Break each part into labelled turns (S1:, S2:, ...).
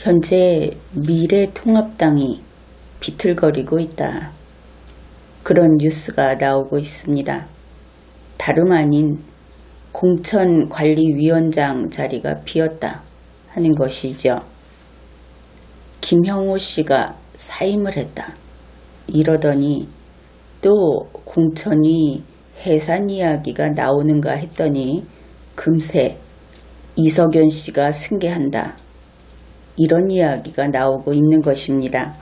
S1: 현재 미래통합당이 비틀거리고 있다. 그런 뉴스가 나오고 있습니다. 다름 아닌 공천관리위원장 자리가 비었다 하는 것이죠. 김형호 씨가 사임을 했다. 이러더니 또 공천위 해산 이야기가 나오는가 했더니 금세 이석연 씨가 승계한다. 이런 이야기가 나오고 있는 것입니다.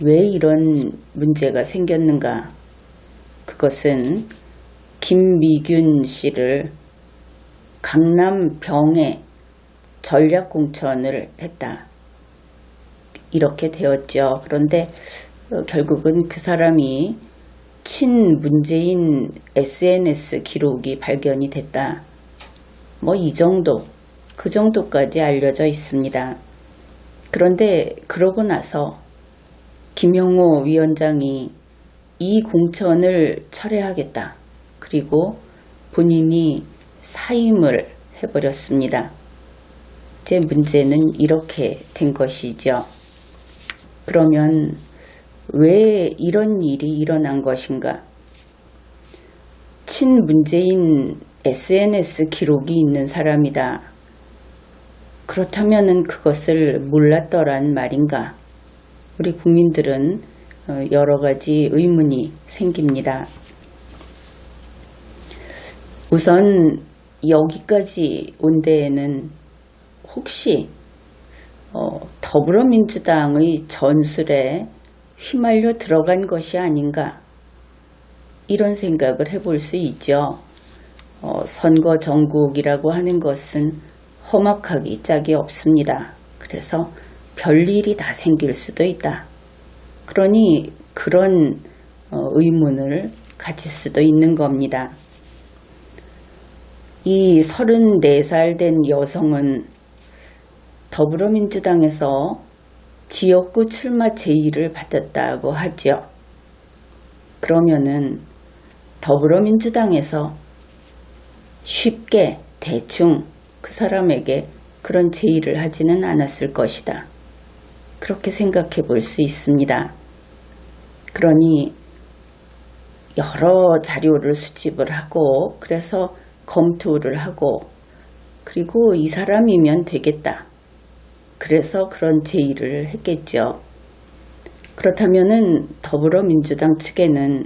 S1: 왜 이런 문제가 생겼는가? 그것은 김미균 씨를 강남병에 전략공천을 했다. 이렇게 되었죠. 그런데 결국은 그 사람이 친문재인 SNS 기록이 발견이 됐다. 이 정도, 그 정도까지 알려져 있습니다. 그런데 그러고 나서 김형호 위원장이 이 공천을 철회하겠다. 그리고 본인이 사임을 해버렸습니다. 이제 문제는 이렇게 된 것이죠. 그러면 왜 이런 일이 일어난 것인가? 친문재인 SNS 기록이 있는 사람이다. 그렇다면 그것을 몰랐더란 말인가? 우리 국민들은 여러 가지 의문이 생깁니다. 우선 여기까지 온 데에는 혹시 더불어민주당의 전술에 휘말려 들어간 것이 아닌가, 이런 생각을 해볼 수 있죠. 선거 전국이라고 하는 것은 험악하기 짝이 없습니다. 그래서 별일이 다 생길 수도 있다. 그러니 그런 의문을 가질 수도 있는 겁니다. 이 34살 된 여성은 더불어민주당에서 지역구 출마 제의를 받았다고 하죠. 그러면은 더불어민주당에서 쉽게 대충 그 사람에게 그런 제의를 하지는 않았을 것이다. 그렇게 생각해 볼 수 있습니다. 그러니 여러 자료를 수집을 하고 그래서 검토를 하고 그리고 이 사람이면 되겠다. 그래서 그런 제의를 했겠죠. 그렇다면은 더불어민주당 측에는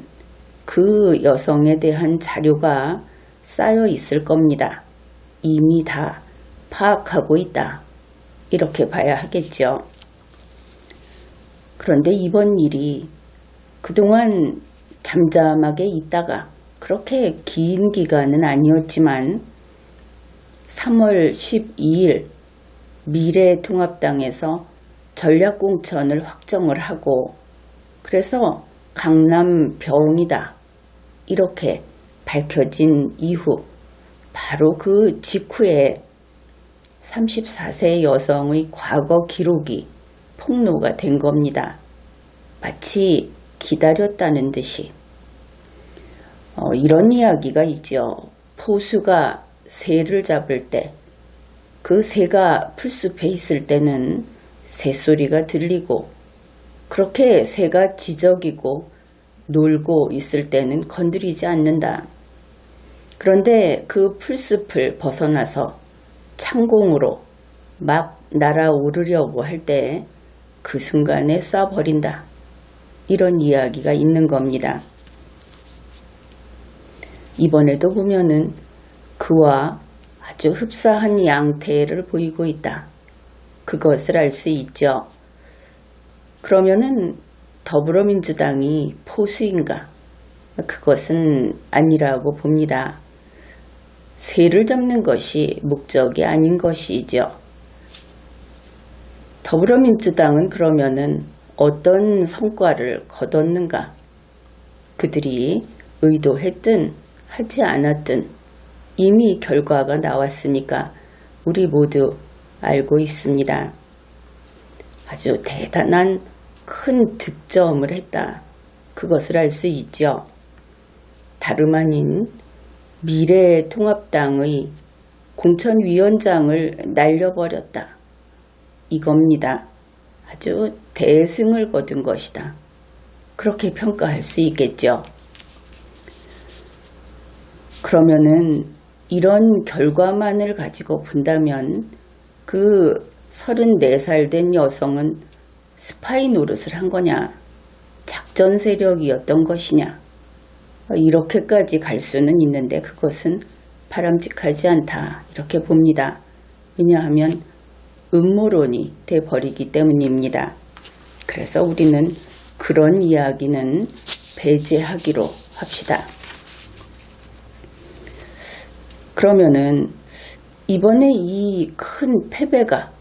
S1: 그 여성에 대한 자료가 쌓여 있을 겁니다. 이미 다 파악하고 있다. 이렇게 봐야 하겠죠. 그런데 이번 일이 그동안 잠잠하게 있다가 그렇게 긴 기간은 아니었지만 3월 12일 미래통합당에서 전략공천을 확정을 하고 그래서 강남병이다. 이렇게 밝혀진 이후 바로 그 직후에 34세 여성의 과거 기록이 폭로가 된 겁니다. 마치 기다렸다는 듯이. 이런 이야기가 있죠. 포수가 새를 잡을 때 그 새가 풀숲에 있을 때는 새소리가 들리고 그렇게 새가 지저귀고 놀고 있을 때는 건드리지 않는다. 그런데 그 풀숲을 벗어나서 창공으로 막 날아오르려고 할 때 그 순간에 쏴버린다. 이런 이야기가 있는 겁니다. 이번에도 보면은 그와 아주 흡사한 양태를 보이고 있다. 그것을 알 수 있죠. 그러면은 더불어민주당이 포수인가? 그것은 아니라고 봅니다. 새를 잡는 것이 목적이 아닌 것이죠. 더불어민주당은 그러면은 어떤 성과를 거뒀는가? 그들이 의도했든 하지 않았든 이미 결과가 나왔으니까 우리 모두 알고 있습니다. 아주 대단한 큰 득점을 했다. 그것을 알 수 있죠. 다름 아닌 미래통합당의 공천위원장을 날려버렸다. 이겁니다. 아주 대승을 거둔 것이다. 그렇게 평가할 수 있겠죠. 그러면은 이런 결과만을 가지고 본다면 그 34살 된 여성은 스파이 노릇을 한 거냐, 작전 세력이었던 것이냐, 이렇게까지 갈 수는 있는데 그것은 바람직하지 않다, 이렇게 봅니다. 왜냐하면 음모론이 돼버리기 때문입니다. 그래서 우리는 그런 이야기는 배제하기로 합시다. 그러면은 이번에 이 큰 패배가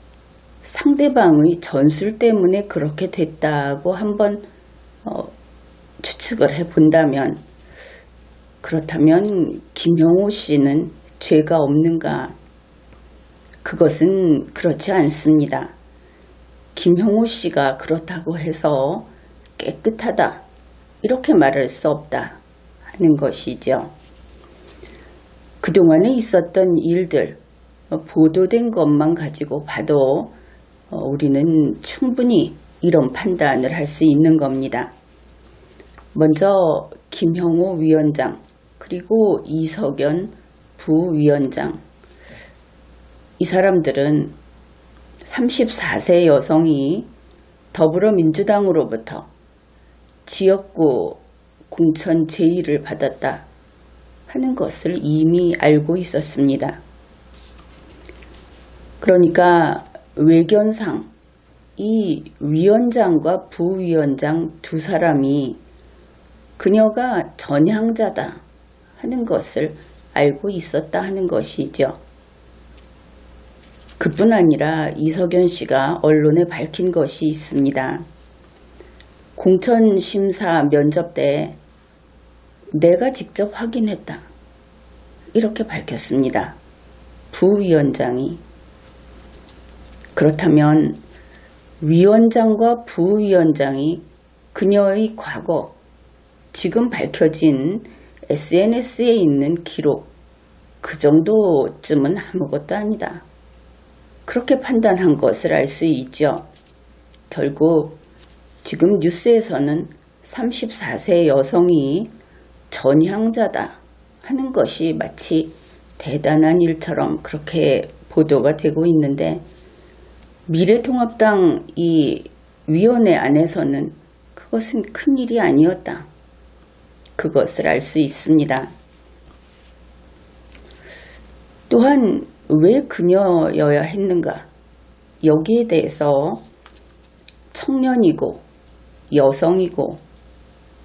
S1: 상대방의 전술 때문에 그렇게 됐다고 한번 추측을 해본다면, 그렇다면 김형호 씨는 죄가 없는가? 그것은 그렇지 않습니다. 김형호 씨가 그렇다고 해서 깨끗하다, 이렇게 말할 수 없다 하는 것이죠. 그동안에 있었던 일들, 보도된 것만 가지고 봐도 우리는 충분히 이런 판단을 할 수 있는 겁니다. 먼저 김형호 위원장, 그리고 이석연 부위원장, 이 사람들은 34세 여성이 더불어민주당으로부터 지역구 공천 제의를 받았다 하는 것을 이미 알고 있었습니다. 그러니까 외견상 이 위원장과 부위원장 두 사람이 그녀가 전향자다 하는 것을 알고 있었다 하는 것이죠. 그뿐 아니라 이석연 씨가 언론에 밝힌 것이 있습니다. 공천심사 면접 때 내가 직접 확인했다, 이렇게 밝혔습니다. 부위원장이. 그렇다면 위원장과 부위원장이 그녀의 과거, 지금 밝혀진 SNS에 있는 기록, 그 정도쯤은 아무것도 아니다, 그렇게 판단한 것을 알 수 있죠. 결국 지금 뉴스에서는 34세 여성이 전향자다 하는 것이 마치 대단한 일처럼 그렇게 보도가 되고 있는데, 미래통합당 이 위원회 안에서는 그것은 큰일이 아니었다, 그것을 알 수 있습니다. 또한 왜 그녀여야 했는가, 여기에 대해서 청년이고 여성이고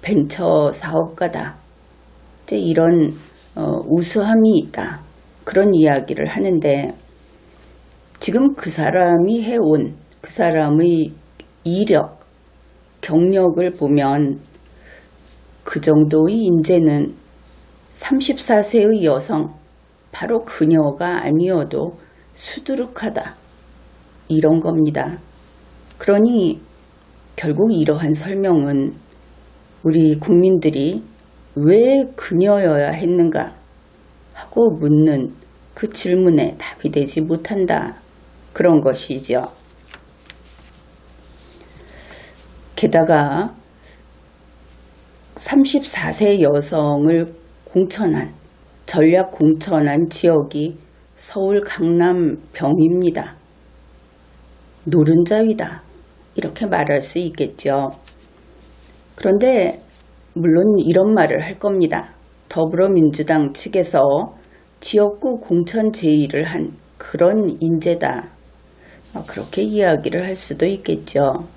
S1: 벤처 사업가다, 이제 이런 우수함이 있다, 그런 이야기를 하는데, 지금 그 사람이 해온 그 사람의 이력, 경력을 보면 그 정도의 인재는 34세의 여성, 바로 그녀가 아니어도 수두룩하다, 이런 겁니다. 그러니 결국 이러한 설명은 우리 국민들이 왜 그녀여야 했는가 하고 묻는 그 질문에 답이 되지 못한다, 그런 것이죠. 게다가 34세 여성을 전략 공천한 지역이 서울 강남 병입니다. 노른자위다, 이렇게 말할 수 있겠죠. 그런데 물론 이런 말을 할 겁니다. 더불어민주당 측에서 지역구 공천 제의를 한 그런 인재다, 그렇게 이야기를 할 수도 있겠죠.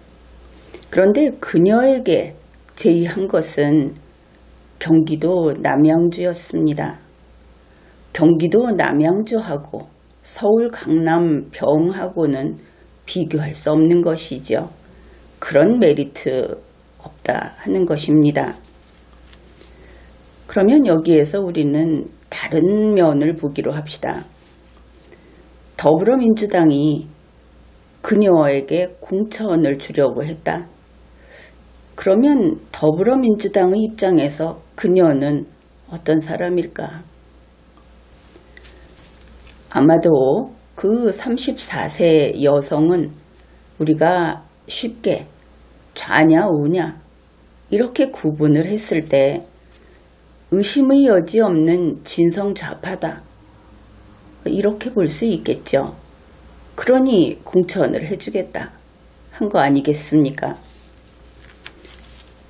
S1: 그런데 그녀에게 제의한 것은 경기도 남양주였습니다. 경기도 남양주하고 서울 강남 병하고는 비교할 수 없는 것이죠. 그런 메리트 없다 하는 것입니다. 그러면 여기에서 우리는 다른 면을 보기로 합시다. 더불어민주당이 그녀에게 공천을 주려고 했다. 그러면 더불어민주당의 입장에서 그녀는 어떤 사람일까? 아마도 그 34세 여성은 우리가 쉽게 좌냐 우냐 이렇게 구분을 했을 때 의심의 여지 없는 진성좌파다. 이렇게 볼 수 있겠죠. 그러니 공천을 해주겠다 한 거 아니겠습니까?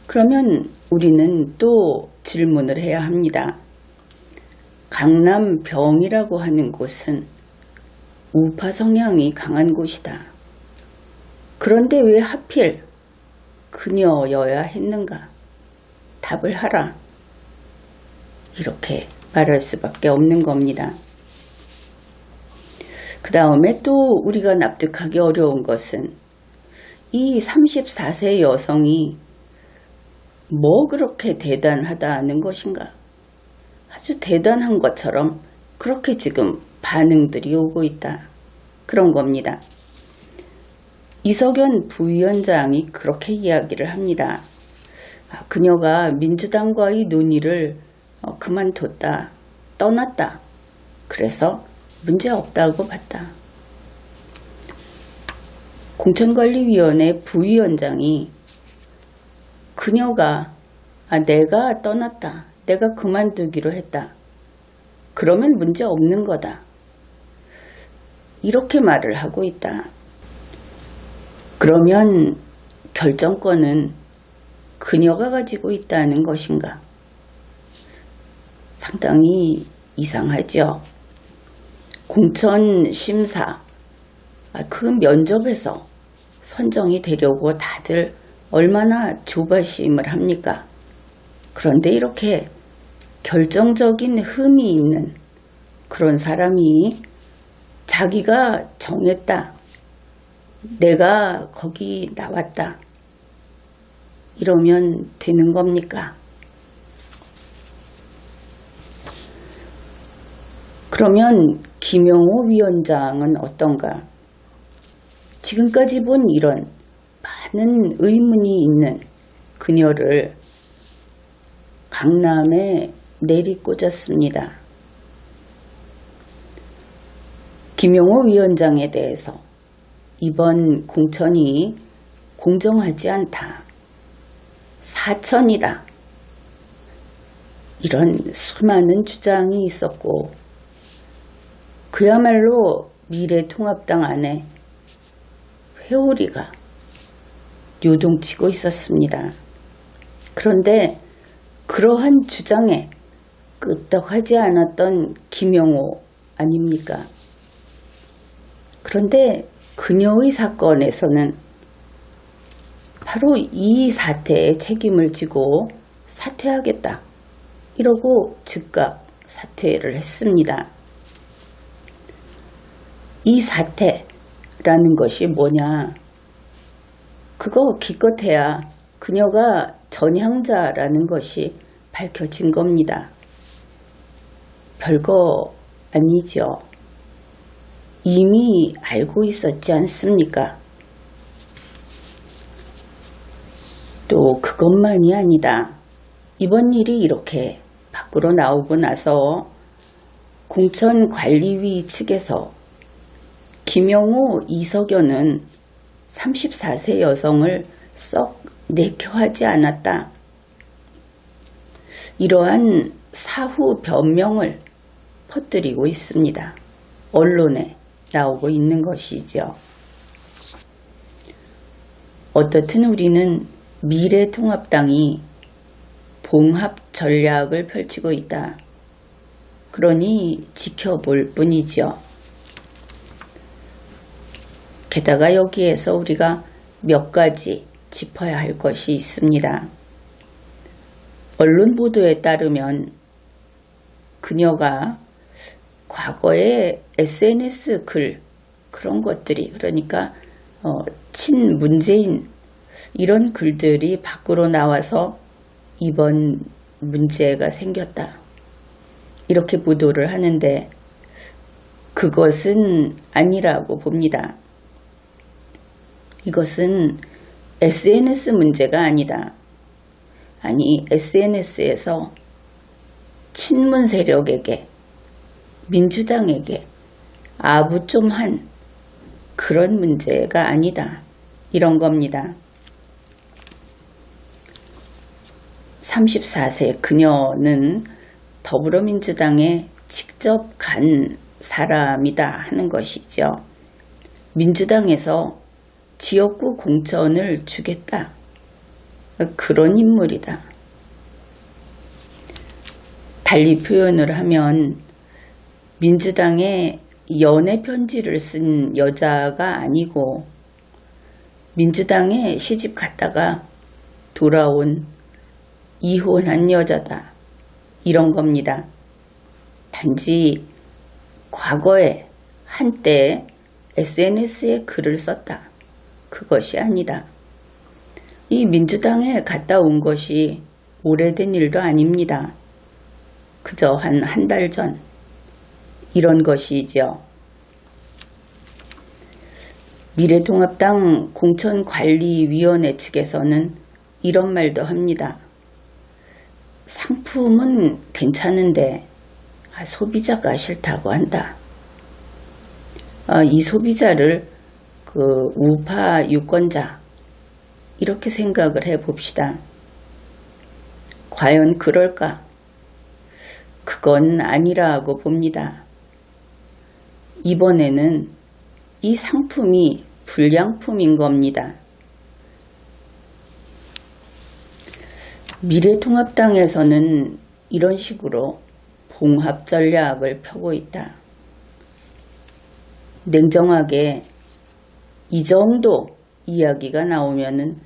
S1: 그러면 우리는 또 질문을 해야 합니다. 강남병이라고 하는 곳은 우파 성향이 강한 곳이다. 그런데 왜 하필 그녀여야 했는가? 답을 하라. 이렇게 말할 수밖에 없는 겁니다. 그 다음에 또 우리가 납득하기 어려운 것은 이 34세 여성이 뭐 그렇게 대단하다는 것인가? 아주 대단한 것처럼 그렇게 지금 반응들이 오고 있다. 그런 겁니다. 이석연 부위원장이 그렇게 이야기를 합니다. 그녀가 민주당과의 논의를 그만뒀다. 떠났다. 그래서 문제없다고 봤다. 공천관리위원회 부위원장이 그녀가 내가 떠났다. 내가 그만두기로 했다. 그러면 문제 없는 거다. 이렇게 말을 하고 있다. 그러면 결정권은 그녀가 가지고 있다는 것인가? 상당히 이상하죠. 공천심사, 그 면접에서 선정이 되려고 다들 얼마나 조바심을 합니까? 그런데 이렇게 결정적인 흠이 있는 그런 사람이 자기가 정했다. 내가 거기 나왔다. 이러면 되는 겁니까? 그러면 김영호 위원장은 어떤가? 지금까지 본 이런 많은 의문이 있는 그녀를 강남에 내리꽂았습니다. 김영호 위원장에 대해서 이번 공천이 공정하지 않다. 사천이다. 이런 수많은 주장이 있었고 그야말로 미래통합당 안에 회오리가 요동치고 있었습니다. 그런데 그러한 주장에 끄떡하지 않았던 김영호 아닙니까? 그런데 그녀의 사건에서는 바로 이 사태에 책임을 지고 사퇴하겠다. 이러고 즉각 사퇴를 했습니다. 이 사태라는 것이 뭐냐? 그거 기껏해야 그녀가 전향자라는 것이 밝혀진 겁니다. 별거 아니죠. 이미 알고 있었지 않습니까? 또 그것만이 아니다. 이번 일이 이렇게 밖으로 나오고 나서 공천관리위 측에서 김영호, 이석연은 34세 여성을 썩 내켜하지 않았다. 이러한 사후 변명을 퍼뜨리고 있습니다. 언론에 나오고 있는 것이죠. 어떻든 우리는 미래통합당이 봉합 전략을 펼치고 있다. 그러니 지켜볼 뿐이죠. 게다가 여기에서 우리가 몇 가지 짚어야 할 것이 있습니다. 언론 보도에 따르면 그녀가 과거에 SNS 글 그런 것들이 그러니까 친문재인 이런 글들이 밖으로 나와서 이번 문제가 생겼다. 이렇게 보도를 하는데 그것은 아니라고 봅니다. 이것은 SNS 문제가 아니다. 아니 SNS에서 친문 세력에게 민주당에게 아부 좀 한 그런 문제가 아니다. 이런 겁니다. 34세 그녀는 더불어민주당에 직접 간 사람이다 하는 것이죠. 민주당에서 지역구 공천을 주겠다. 그런 인물이다. 달리 표현을 하면 민주당에 연애 편지를 쓴 여자가 아니고 민주당에 시집 갔다가 돌아온 이혼한 여자다. 이런 겁니다. 단지 과거에 한때 SNS에 글을 썼다. 그것이 아니다. 이 민주당에 갔다 온 것이 오래된 일도 아닙니다. 그저 한 달 전 이런 것이죠. 미래통합당 공천관리위원회 측에서는 이런 말도 합니다. 상품은 괜찮은데 소비자가 싫다고 한다. 이 소비자를 우파 유권자 이렇게 생각을 해봅시다. 과연 그럴까? 그건 아니라고 봅니다. 이번에는 이 상품이 불량품인 겁니다. 미래통합당에서는 이런 식으로 봉합 전략을 펴고 있다. 냉정하게 이 정도 이야기가 나오면은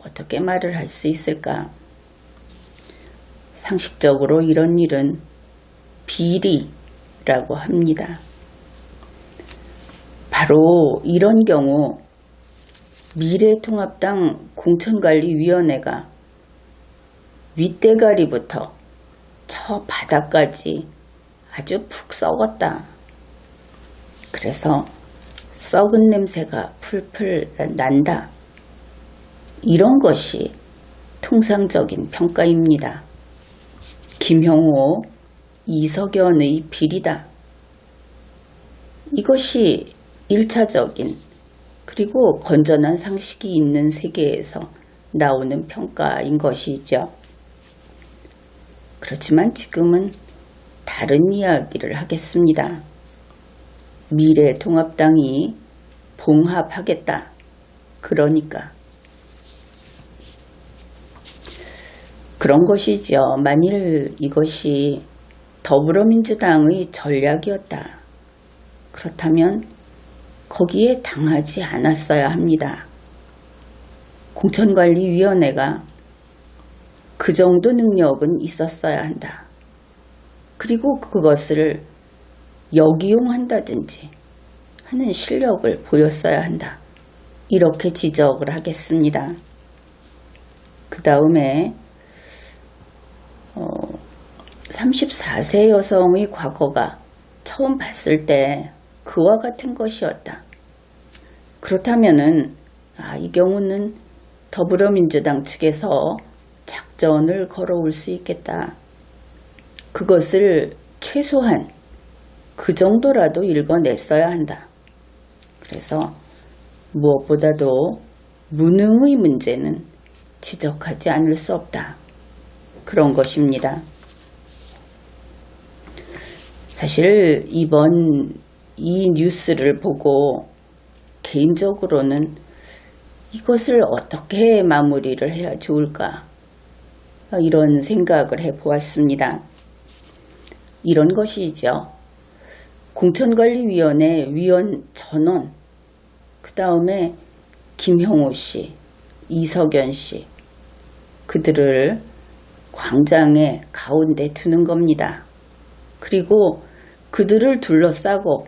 S1: 어떻게 말을 할 수 있을까? 상식적으로 이런 일은 비리라고 합니다. 바로 이런 경우 미래통합당 공천관리위원회가 윗대가리부터 저 바닥까지 아주 푹 썩었다. 그래서 썩은 냄새가 풀풀 난다. 이런 것이 통상적인 평가입니다. 김형호, 이석연의 비리다. 이것이 1차적인 그리고 건전한 상식이 있는 세계에서 나오는 평가인 것이죠. 그렇지만 지금은 다른 이야기를 하겠습니다. 미래통합당이 봉합하겠다. 그러니까 그런 것이죠. 만일 이것이 더불어민주당의 전략이었다. 그렇다면 거기에 당하지 않았어야 합니다. 공천관리위원회가 그 정도 능력은 있었어야 한다. 그리고 그것을 역이용한다든지 하는 실력을 보였어야 한다. 이렇게 지적을 하겠습니다. 그 다음에 34세 여성의 과거가 처음 봤을 때 그와 같은 것이었다. 그렇다면은 이 경우는 더불어민주당 측에서 작전을 걸어올 수 있겠다. 그것을 최소한 그 정도라도 읽어냈어야 한다. 그래서 무엇보다도 무능의 문제는 지적하지 않을 수 없다. 그런 것입니다. 사실 이번 이 뉴스를 보고 개인적으로는 이것을 어떻게 마무리를 해야 좋을까 이런 생각을 해보았습니다. 이런 것이죠. 공천관리위원회 위원 전원, 그 다음에 김형호 씨, 이석연 씨, 그들을 광장의 가운데 두는 겁니다. 그리고 그들을 둘러싸고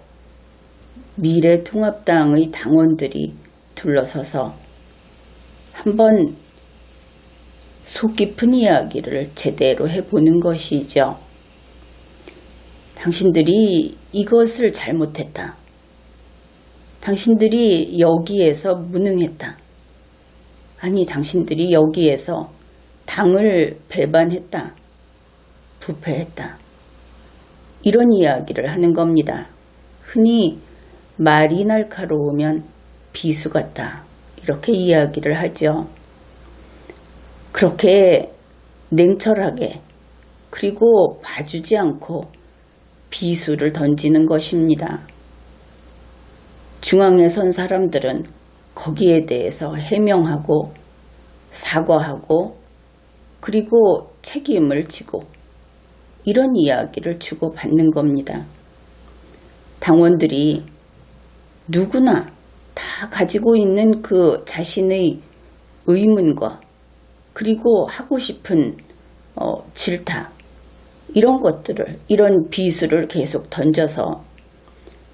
S1: 미래통합당의 당원들이 둘러서서 한번 속 깊은 이야기를 제대로 해보는 것이죠. 당신들이 이것을 잘못했다. 당신들이 여기에서 무능했다. 아니, 당신들이 여기에서 당을 배반했다. 부패했다. 이런 이야기를 하는 겁니다. 흔히 말이 날카로우면 비수 같다. 이렇게 이야기를 하죠. 그렇게 냉철하게 그리고 봐주지 않고 비수를 던지는 것입니다. 중앙에 선 사람들은 거기에 대해서 해명하고 사과하고 그리고 책임을 지고 이런 이야기를 주고받는 겁니다. 당원들이 누구나 다 가지고 있는 그 자신의 의문과 그리고 하고 싶은 질타 이런 것들을 이런 비수를 계속 던져서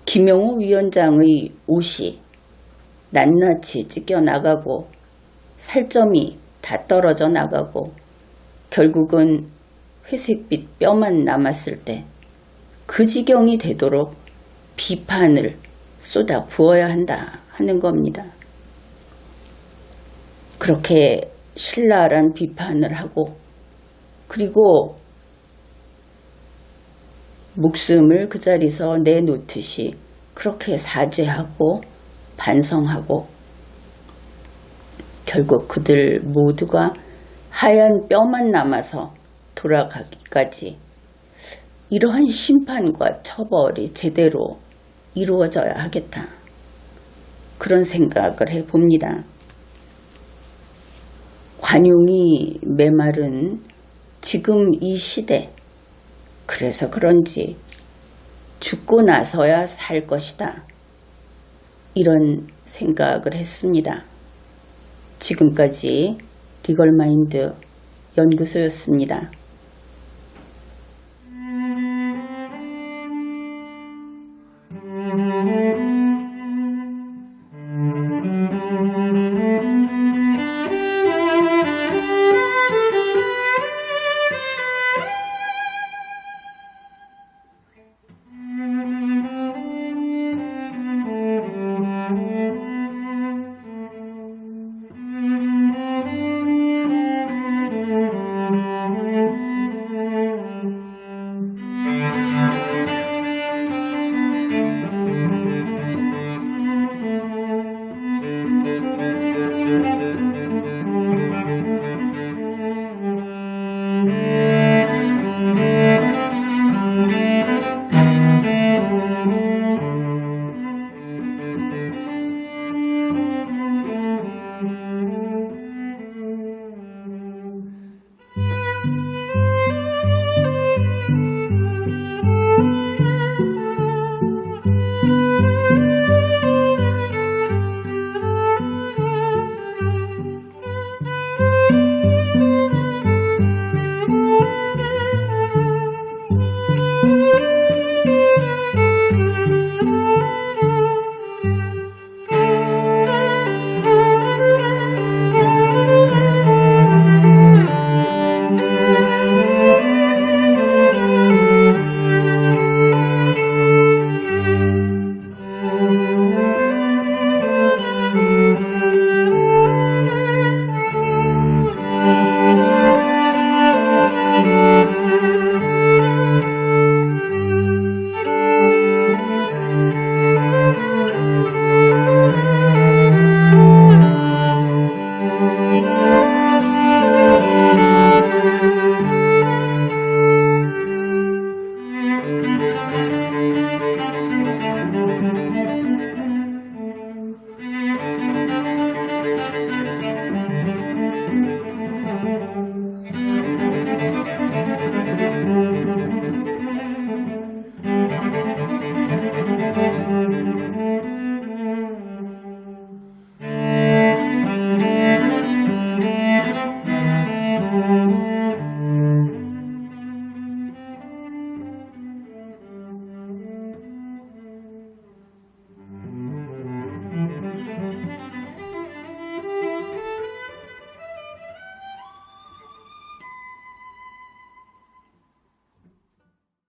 S1: 김영호 위원장의 옷이 낱낱이 찢겨나가고 살점이 다 떨어져 나가고 결국은 회색빛 뼈만 남았을 때 그 지경이 되도록 비판을 쏟아 부어야 한다 하는 겁니다. 그렇게 신랄한 비판을 하고 그리고 목숨을 그 자리에서 내놓듯이 그렇게 사죄하고 반성하고 결국 그들 모두가 하얀 뼈만 남아서 돌아가기까지 이러한 심판과 처벌이 제대로 이루어져야 하겠다. 그런 생각을 해봅니다. 관용이 메말은 지금 이 시대 그래서 그런지 죽고 나서야 살 것이다. 이런 생각을 했습니다. 지금까지 리걸마인드 연구소였습니다.